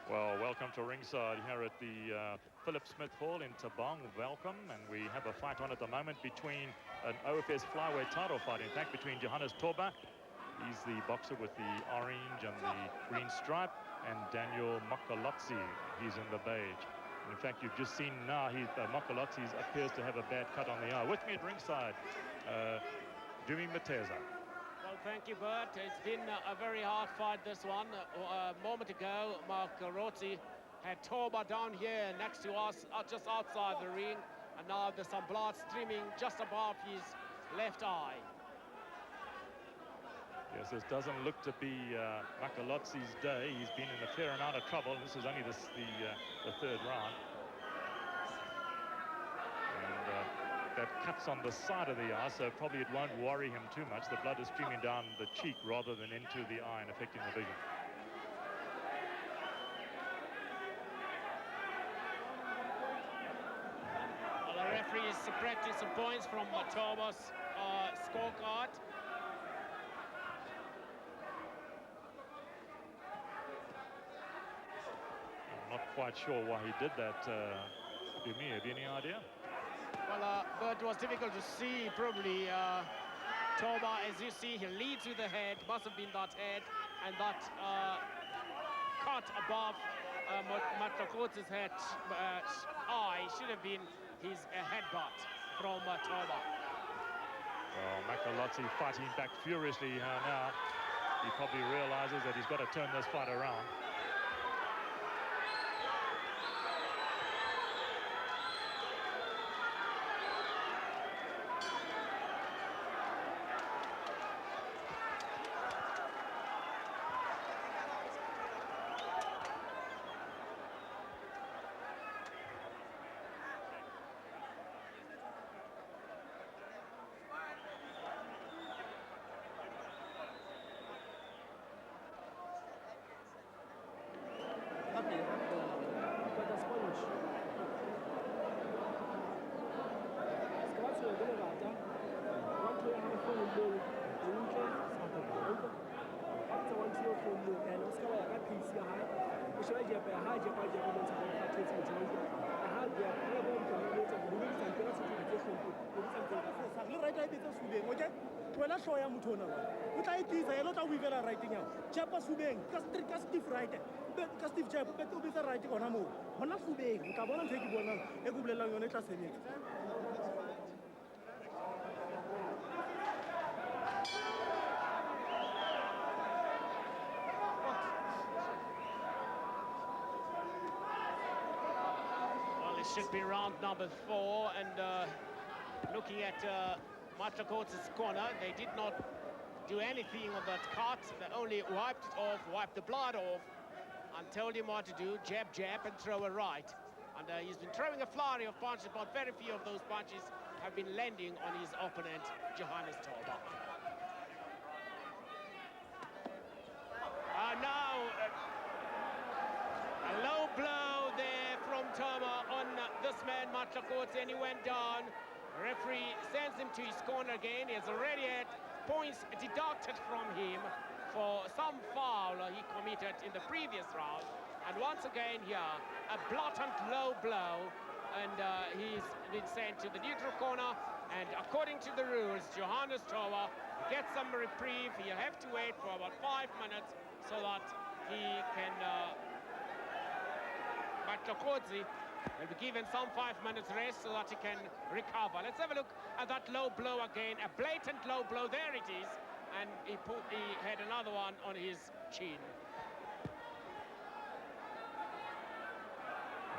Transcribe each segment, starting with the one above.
Well, welcome to ringside here at the Philip Smith Hall in Thabong. Welcome, and we have a fight on at the moment between an OFS flyweight title fight, in fact, between Johannes Thoba, he's the boxer with the orange and the green stripe, and Daniel Matlokotsi, he's in the beige. And in fact, you've just seen now, Matlokotsi appears to have a bad cut on the eye. With me at ringside, Dumi Mateza. Well, thank you, Bert. It's been a very hard fight, this one. A moment ago, Matlokotsi had Thoba down here next to us, just outside the ring, and now there's some blood streaming just above his left eye. Yes, this doesn't look to be Matlokotzi's day. He's been in a fair amount of trouble, and this is only the third round. That cuts on the side of the eye, so probably it won't worry him too much. The blood is streaming down the cheek rather than into the eye and affecting the vision. Well, the referee is subtracting some points from Thoba's scorecard. I'm not quite sure why he did that. Dumi, have you any idea? Well, but it was difficult to see, probably. Thoba, as you see, he leads with the head, must have been that head, and that cut above Matlokotsi's head eye should have been his headbutt from Thoba. Well, Matlokotsi fighting back furiously now. He probably realizes that he's got to turn this fight around. Should be round number 4, and looking at Matlokotsi's corner, they did not do anything on that cut. They only wiped it off, wiped the blood off, and told him what to do: jab, jab, and throw a right. And he's been throwing a flurry of punches, but very few of those punches have been landing on his opponent, Johannes Thoba. Now a low blow there from Thoba on this man, Matlokotsi, and he went down. Referee sends him to his corner again. He has already had points deducted from him for some foul he committed in the previous round. And once again here, a blatant low blow, and he's been sent to the neutral corner. And according to the rules, Johannes Thoba gets some reprieve. He'll have to wait for about 5 minutes so that he can... Matlokotsi will be given some 5 minutes rest so that he can recover. Let's have a look at that low blow again, a blatant low blow. There it is, and he had another one on his chin.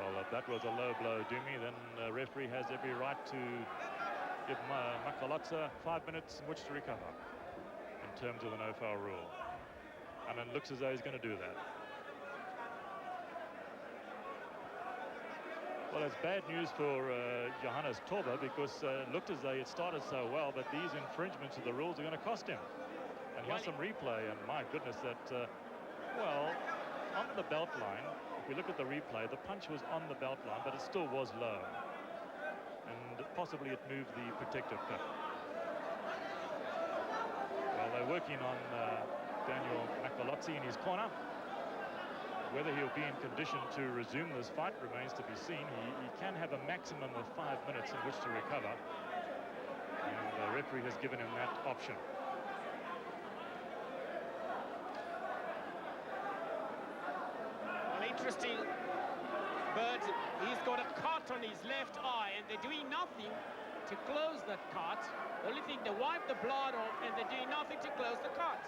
Well, if that was a low blow, Dumi, then the referee has every right to give Matlokotsi 5 minutes in which to recover in terms of the no-foul rule. And it looks as though he's going to do that. Well, it's bad news for Johannes Thoba, because it looked as though it started so well, but these infringements of the rules are going to cost him. And here's some replay, and my goodness, that, well, on the belt line, if we look at the replay, the punch was on the belt line, but it still was low. And possibly it moved the protective cuff. Well, they're working on Daniel Matlokotsi in his corner. Whether he'll be in condition to resume this fight remains to be seen. He can have a maximum of 5 minutes in which to recover. And the referee has given him that option. Well, interesting. But he's got a cut on his left eye, and they're doing nothing to close that cut. The only thing, they wipe the blood off, and they're doing nothing to close the cut.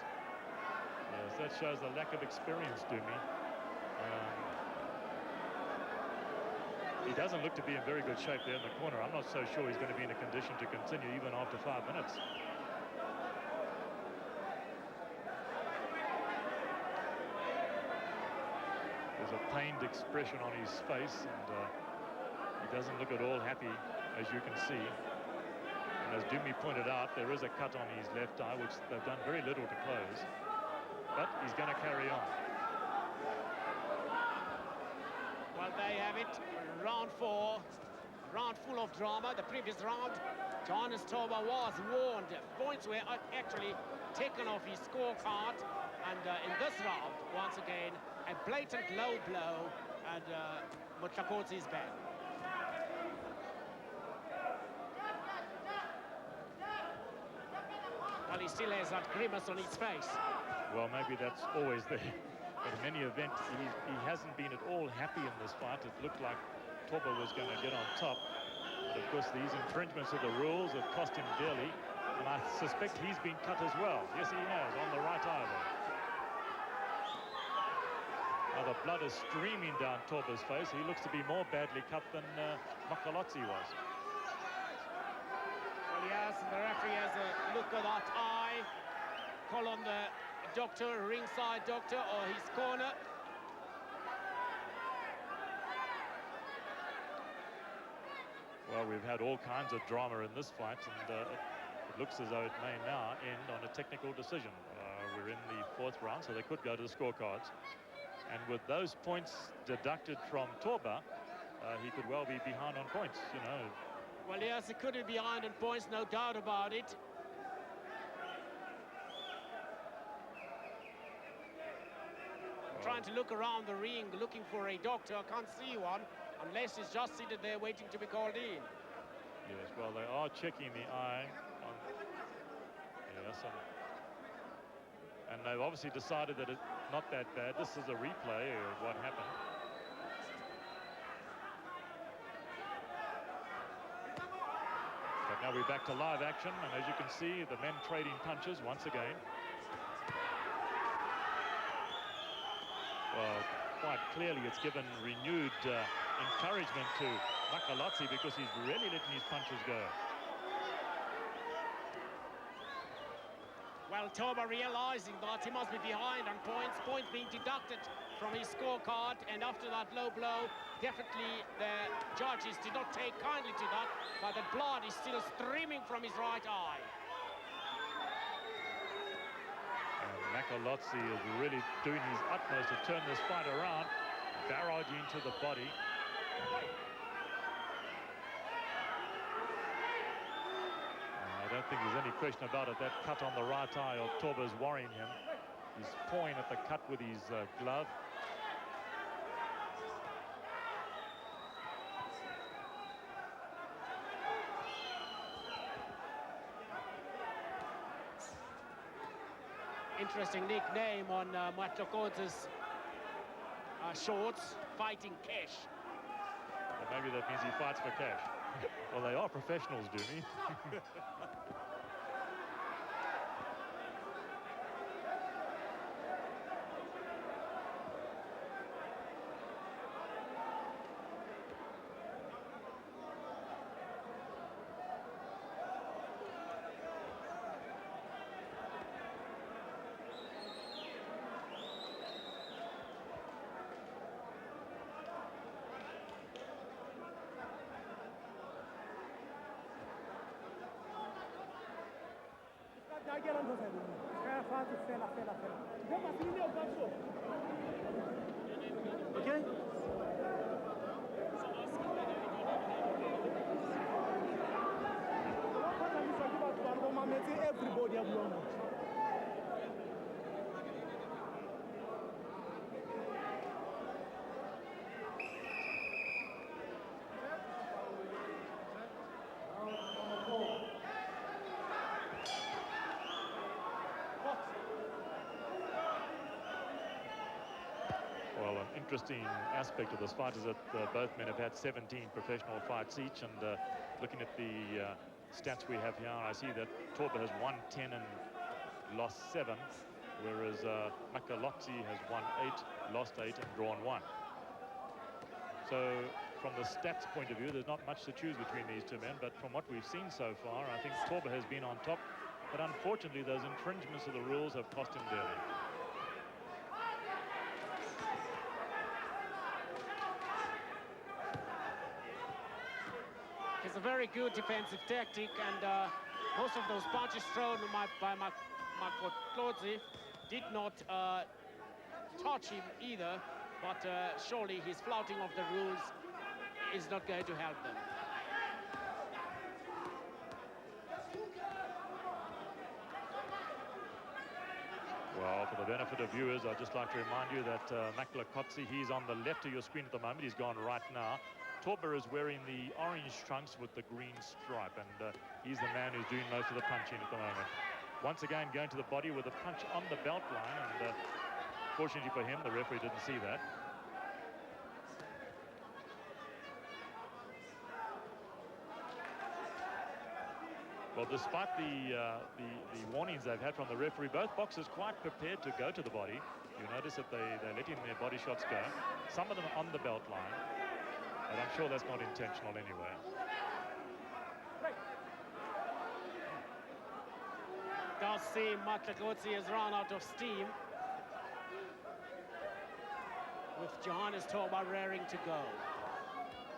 Yes, that shows a lack of experience, Dumi. He doesn't look to be in very good shape there in the corner. I'm not so sure he's going to be in a condition to continue even after 5 minutes. There's a pained expression on his face, and he doesn't look at all happy, as you can see. And as Dumi pointed out, there is a cut on his left eye, which they've done very little to close. But he's going to carry on. Well, there you have it. Round 4. Round full of drama. The previous round, Johannes Thoba was warned. Points were actually taken off his scorecard. And in this round, once again, a blatant low blow, and Matlokotsi is back. Well, he still has that grimace on his face. Well, maybe that's always there. But in any event, he hasn't been at all happy in this fight. It looked like Thoba was going to get on top. But of course, these infringements of the rules have cost him dearly. And I suspect he's been cut as well. Yes, he has, on the right eye there. Now the blood is streaming down Thoba's face. He looks to be more badly cut than Matlokotsi was. Well, yes, the referee has a look at that eye. Call on the doctor, ringside doctor, or his corner. Well, we've had all kinds of drama in this fight, and it looks as though it may now end on a technical decision. We're in the 4th round, so they could go to the scorecards. And with those points deducted from Thoba, he could well be behind on points, you know. Well, yes, he could be behind on points, no doubt about it. Trying to look around the ring, looking for a doctor. I can't see one, unless he's just seated there waiting to be called in. Yes, well, they are checking the eye. Yes, and they've obviously decided that it's not that bad. This is a replay of what happened. But now we're back to live action, and as you can see, the men trading punches once again. Well, quite clearly it's given renewed encouragement to Matlokotsi, because he's really letting his punches go. Well, Thoba realizing that he must be behind on points being deducted from his scorecard, and after that low blow, definitely the judges did not take kindly to that, but the blood is still streaming from his right eye. Matlokotsi is really doing his utmost to turn this fight around, barraging to the body. I don't think there's any question about it. That cut on the right eye of Thoba is worrying him. He's pawing at the cut with his glove. Interesting nickname on Matlokotsi's shorts, Fighting Cash. Well, maybe that means he fights for cash. Well, they are professionals, Dumi. Okay? Everybody have one. interesting aspect of this fight is that both men have had 17 professional fights each, and looking at the stats we have here, I see that Thoba has won 10 and lost 7, whereas Matlokotsi has won 8, lost 8, and drawn 1. So from the stats point of view, there's not much to choose between these two men, but from what we've seen so far, I think Thoba has been on top, but unfortunately those infringements of the rules have cost him dearly. It's a very good defensive tactic, and most of those punches thrown by Matlokotsi did not touch him either, but surely his flouting of the rules is not going to help them. Well, for the benefit of viewers, I'd just like to remind you that Matlokotsi, he's on the left of your screen at the moment. He's gone right now. Thoba is wearing the orange trunks with the green stripe, and he's the man who's doing most of the punching at the moment. Once again, going to the body with a punch on the belt line, and fortunately for him, the referee didn't see that. Well, despite the warnings they've had from the referee, both boxers quite prepared to go to the body. You notice that they're letting their body shots go. Some of them on the belt line, but I'm sure that's not intentional anyway. Does seem Matlokotsi has run out of steam, with Johannes Thoba raring to go.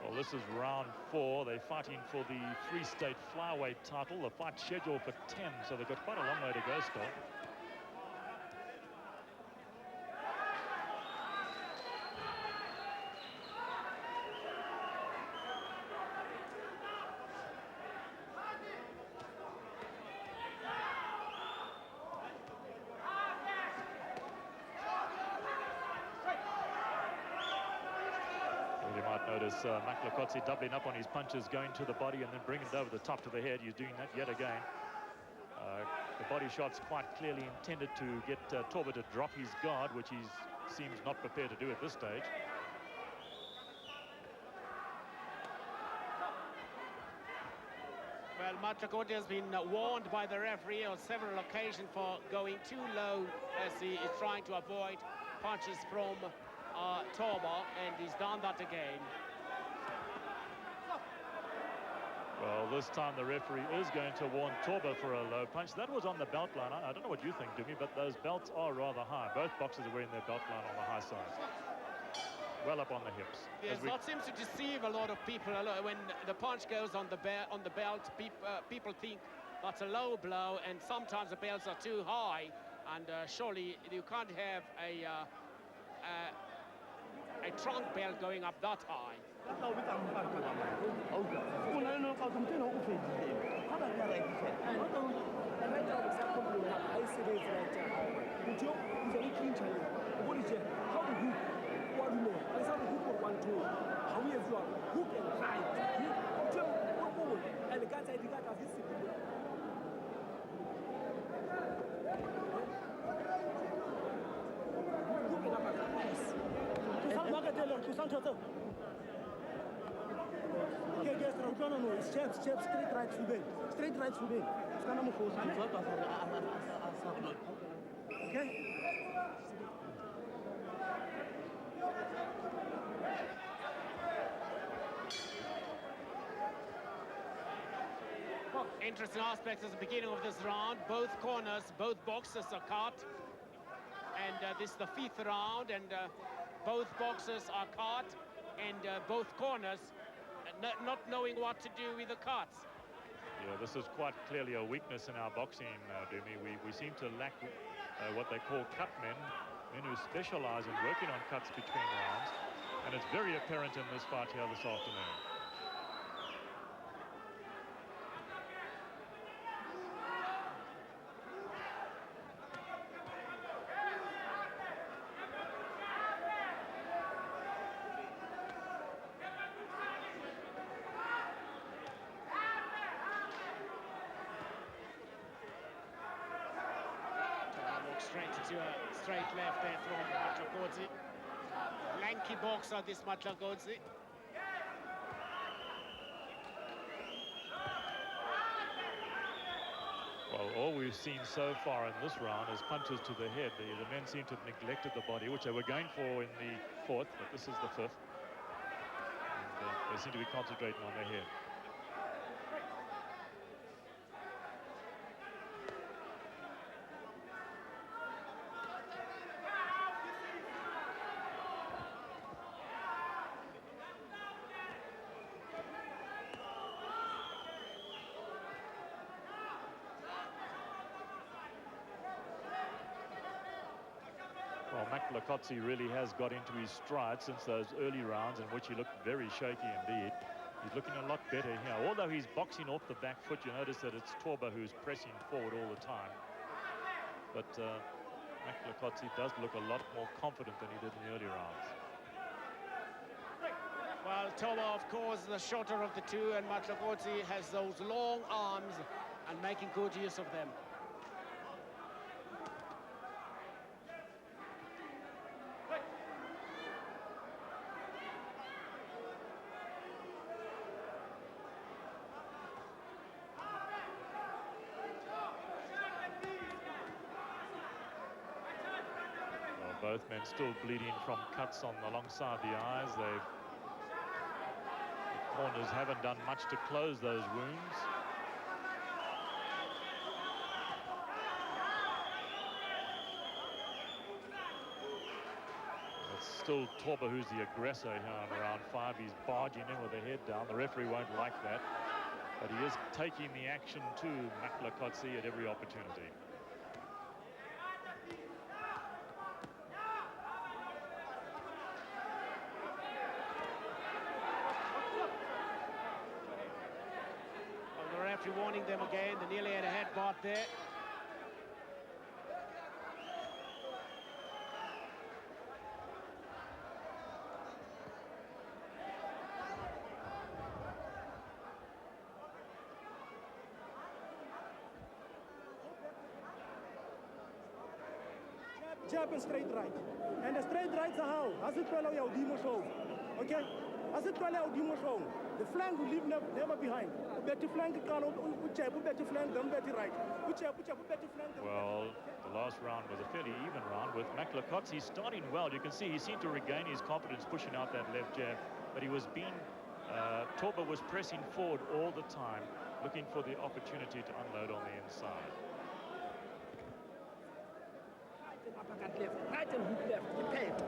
Well, this is round 4. They're fighting for the Free State Flyweight title. The fight's scheduled for 10, so they've got quite a long way to go still. Notice Matlokotsi doubling up on his punches, going to the body and then bringing it over the top to the head. He's doing that yet again. The body shot's quite clearly intended to get Thoba to drop his guard, which he seems not prepared to do at this stage. Well, Matlokotsi has been warned by the referee on several occasions for going too low as he is trying to avoid punches from Thoba, and he's done that again. Well, this time the referee is going to warn Thoba for a low punch. That was on the belt line. I don't know what you think, Dumi, but those belts are rather high. Both boxers are wearing their belt line on the high side, well up on the hips. Yes, that seems to deceive a lot of people. When the punch goes on the belt, people think that's a low blow, and sometimes the belts are too high, and surely you can't have a trunk belt going up that high. Straight right to bed. Straight right to bed. Okay? Interesting aspects at the beginning of this round. Both corners, both boxers are cut. And this is the 5th round, and both boxers are cut, and both corners not knowing what to do with the cuts. Yeah, this is quite clearly a weakness in our boxing, Dumi. We seem to lack what they call cut men who specialize in working on cuts between rounds, and it's very apparent in this fight here this afternoon. Straight left there from Matlokotsi. tricky boxer, this Matlokotsi. Well, all we've seen so far in this round is punches to the head. The men seem to have neglected the body, which they were going for in the fourth, but this is the fifth. And they seem to be concentrating on the head. Well, Matlokotsi really has got into his stride since those early rounds in which he looked very shaky indeed. He's looking a lot better here. Although he's boxing off the back foot, you notice that it's Thoba who's pressing forward all the time. But Matlokotsi does look a lot more confident than he did in the early rounds. Well, Thoba, of course, the shorter of the two, and Matlokotsi has those long arms and making good use of them. Both men still bleeding from cuts on alongside the eyes. The corners haven't done much to close those wounds. It's still Thoba who's the aggressor here in round 5. He's barging in with the head down. The referee won't like that, but he is taking the action to Matlokotsi at every opportunity. Warning them again. They nearly had a headbutt there. Jab and straight right. And the straight rights are how? As it well your demo show. Okay? As it well your demo show. The flank will leave never behind. Better flank, better flank, then better right. Well, the last round was a fairly even round with Matlokotsi starting well. You can see he seemed to regain his confidence pushing out that left jab, but he was being Thoba was pressing forward all the time, looking for the opportunity to unload on the inside. Right and hook left, depend.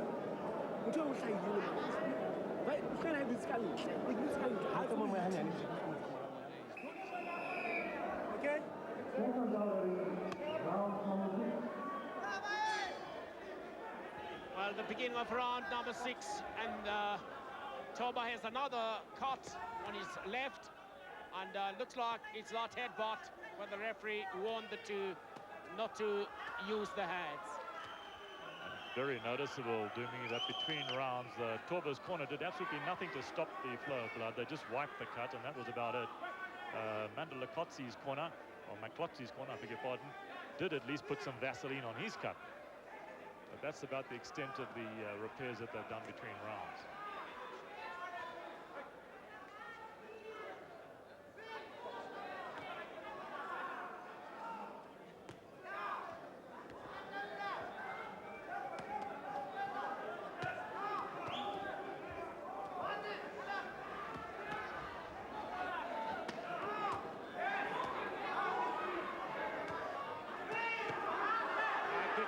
Okay? Well, the beginning of round number 6, and Thoba has another cut on his left, and looks like it's not headbutt, but the referee warned the two not to use the hands. Very noticeable, Dumi, that between rounds, Thoba's corner did absolutely nothing to stop the flow of blood. They just wiped the cut, and that was about it. Matlokotzi's corner, or Matlokotzi's corner, I beg your pardon, did at least put some Vaseline on his cut. But that's about the extent of the repairs that they've done between rounds.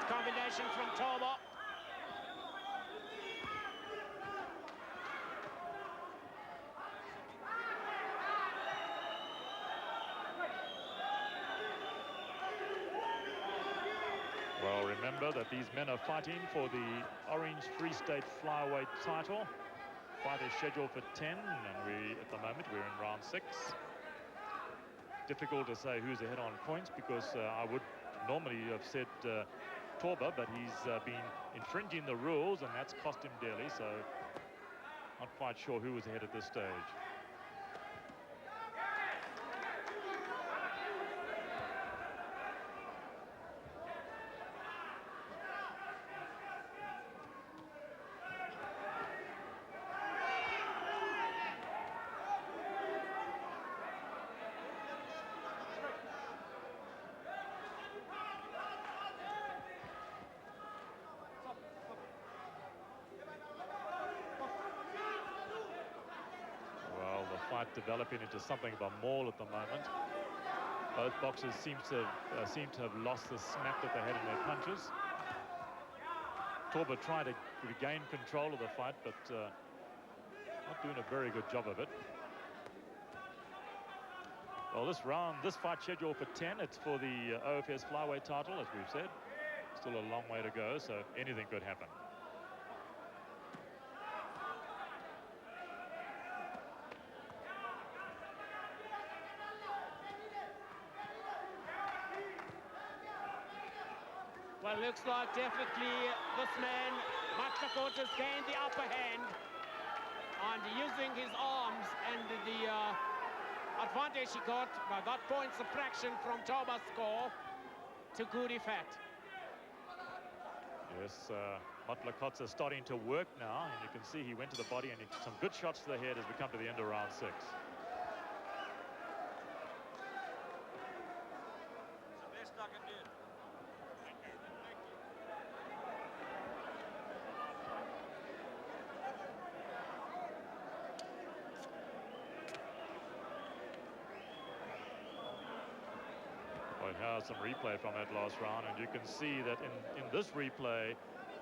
Combination from Thoba. Well, remember that these men are fighting for the Orange Free State Flyweight title. Fight is scheduled for 10, and at the moment we're in round 6. Difficult to say who's ahead on points, because I would normally have said Thoba, but he's been infringing the rules, and that's cost him dearly, so not quite sure who was ahead at this stage. fight developing into something of a maul at the moment. Both boxers seem to have lost the snap that they had in their punches. Thoba tried to regain control of the fight, but not doing a very good job of it. Well, this fight scheduled for 10. It's for the OFS Flyweight title, as we've said. Still a long way to go, so anything could happen. Well, looks like definitely this man, Matlokotsi, has gained the upper hand and using his arms and the advantage he got, but that point subtraction from Thoba's score to good effect. Yes, Matlokotsi is starting to work now, and you can see he went to the body and some good shots to the head as we come to the end of round 6. Here's some replay from that last round, and you can see that in this replay,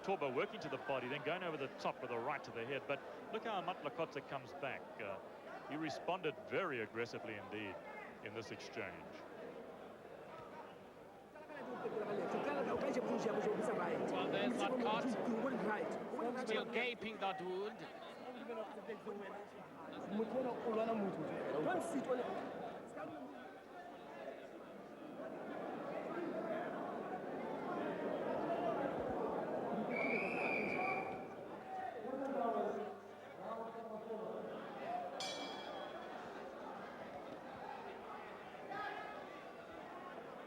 Thoba working to the body, then going over the top with a right to the head. But look how Matlokotsi comes back. He responded very aggressively indeed in this exchange. Well, there's that cut. Still gaping that wound.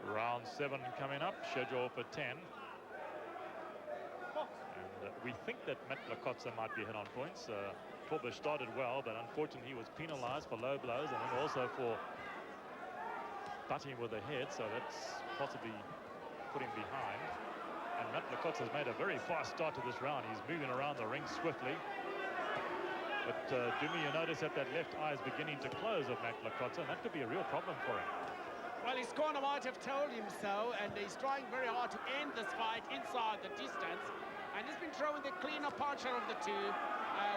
Round 7 coming up, scheduled for 10. And we think that Matlokotsi might be hit on points. Thoba started well, but unfortunately he was penalized for low blows and then also for butting with the head, so that's possibly put him behind. And Matlokotsi has made a very fast start to this round. He's moving around the ring swiftly. But Dumi, you notice that left eye is beginning to close of Matlokotsi, and that could be a real problem for him. Well, his corner might have told him so, and he's trying very hard to end this fight inside the distance. And he's been throwing the cleaner puncher of the two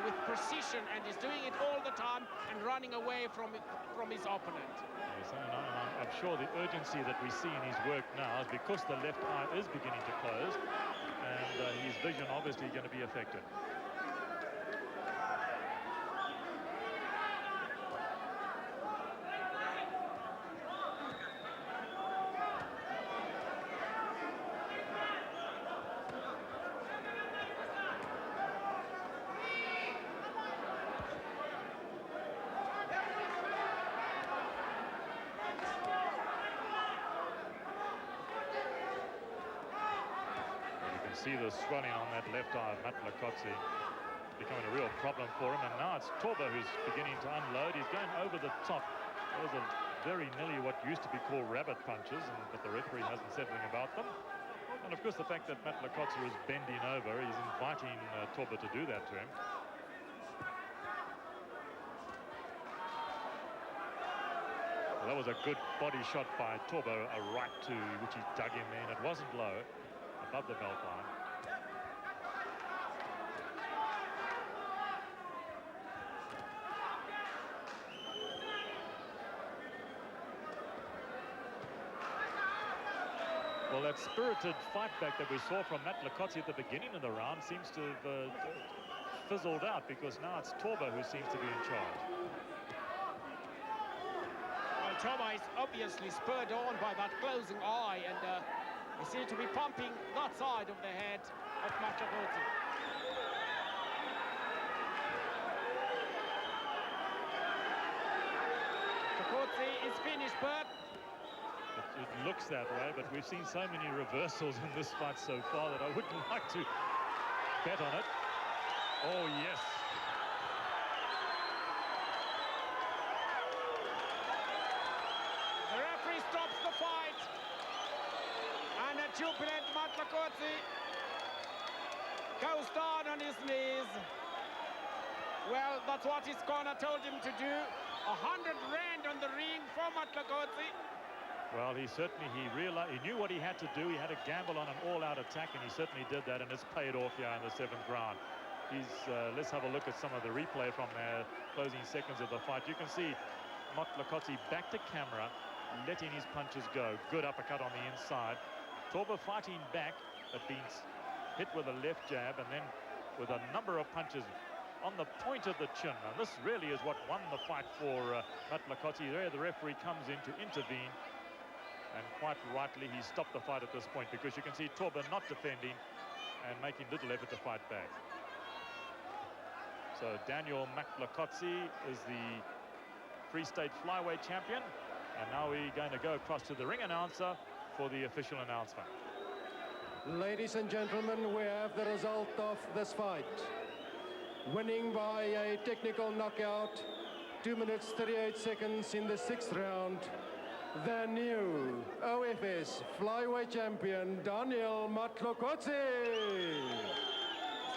with precision, and he's doing it all the time and running away from his opponent. Yes, and I'm sure the urgency that we see in his work now is because the left eye is beginning to close, and his vision obviously going to be affected. See the swelling on that left eye of Matlokotsi becoming a real problem for him, and now it's Thoba who's beginning to unload. He's going over the top. Those are very nearly what used to be called rabbit punches, but the referee hasn't said anything about them. And of course the fact that Matlokotsi is bending over, he's inviting Thoba to do that to him. Well, that was a good body shot by Thoba, a right to which he dug him in. It wasn't low, above the belt line. Well, that spirited fight back that we saw from Matlokotsi at the beginning of the round seems to have fizzled out, because now it's Thoba who seems to be in charge. Well, Thoba is obviously spurred on by that closing eye, and he seems to be pumping that side of the head of Matlokotsi. Matlokotsi is finished, but it looks that way, but we've seen so many reversals in this fight so far that I wouldn't like to bet on it. Oh, yes. The referee stops the fight. And a jubilant Matlokotsi goes down on his knees. Well, that's what his corner told him to do. 100 rand on the ring for Matlokotsi. Well, he realized, he knew what he had to do. He had to gamble on an all-out attack, and he certainly did that, and it's paid off here in the 7th round. Let's have a look at some of the replay from the closing seconds of the fight. You can see Matlokotsi back to camera, letting his punches go. Good uppercut on the inside. Thoba fighting back, but being hit with a left jab, and then with a number of punches on the point of the chin. Now, this really is what won the fight for Matlokotsi. There, the referee comes in to intervene, and quite rightly, he stopped the fight at this point, because you can see Thoba not defending and making little effort to fight back. So Daniel Matlokotsi is the Free State Flyweight champion, and now we're going to go across to the ring announcer for the official announcement. Ladies and gentlemen, we have the result of this fight. Winning by a technical knockout, 2 minutes 38 seconds in the 6th round, the new OFS Flyweight champion, Daniel Matlokotsi.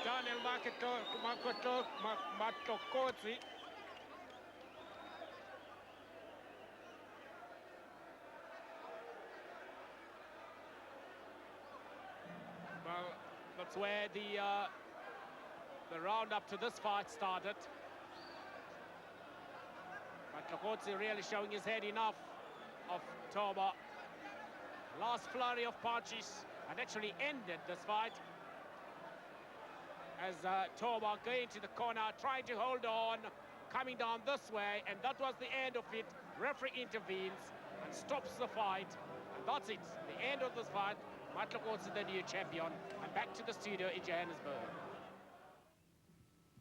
Daniel Matlokotsi. Well, that's where the round up to this fight started. Matlokotsi really showing his head enough of Thoba. Last flurry of punches and actually ended this fight, as Thoba going to the corner, trying to hold on, coming down this way, and that was the end of it. Referee intervenes and stops the fight, and that's it, the end of this fight. Matlokotsi, the new champion, and back to the studio in Johannesburg.